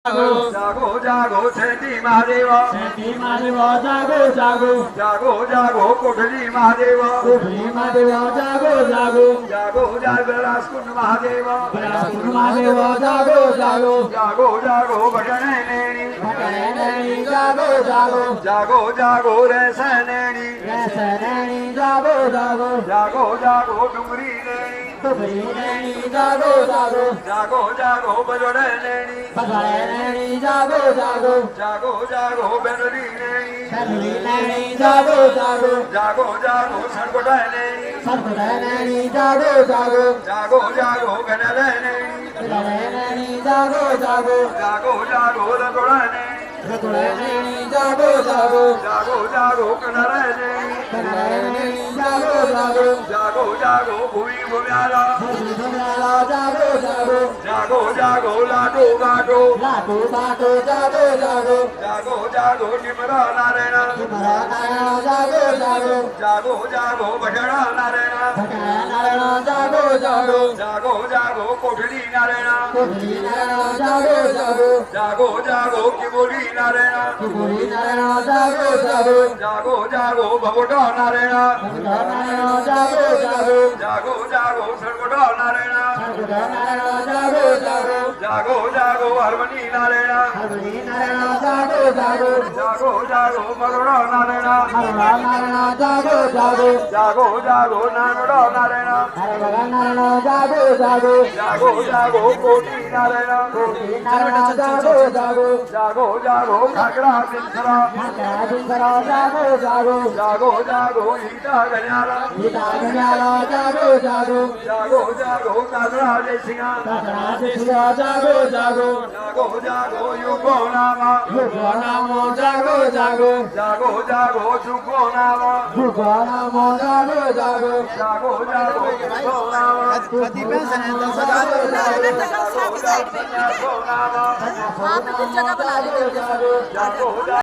जागो जागो छेती महादेव जागो जागो जागो जागो कोठली महादेव महादेव जागो जागो जागो जागो राजकुंड महादेव महादेव जागो जागो जागो जागो भजन नैनी जागो जागो जागो जागो रस नैनी जागो जागो जागो जागो डुंगरी नैनी जागो जागो जागो जागो बजड़ नैनी जागो जागो जागो जागो बेनरी नैनी जागो जागो जागो जागो सरकोट नैनी जागो जागो जागो जागो गनल नैनी जागो जागो जागो जागो रगोड़ नैनी जागो जागो जागो जागो कनर नैनी जागो जागो जागो जागो भूमि भूम्याला जागो जागो जागो जागो लाडो गाडो लाडो बाटो जागो जागो जागो जागो निमरा नारायण जागो जागो जागो जागो भजन नारायण जागो जागो जागो जागो कोठली नारायण जागो जागो जागो जागो किबोली नारायण जागो जागो जागो जागो भगोटा नारायण जागो जागो जागो जागो सरगोटा नारायण जागो जागो जागो जागो हरमनी नारायण जागो जागो जागो जागो मरोड़ा नारायण जागो जागो जागो जागो नानोड़ा नारायण जागो जागो जागो जागो कोटी नारायण जागो जागो जागो जागो खागड़ा सिंसरा जागो जागो जागो जागो ईटा गण्याला जागो जागो जागो जागो कागड़ा जय सिंहा जागो जागो जागो जागो युगो नामा नामो जागो जागो जागो जागो जुगो नामा नामो जागो जागो जागो जागो युगो नामा पति पेंशन है 10,000 जागो नामा वहाँ पे कुछ जगह बना देंगे जागो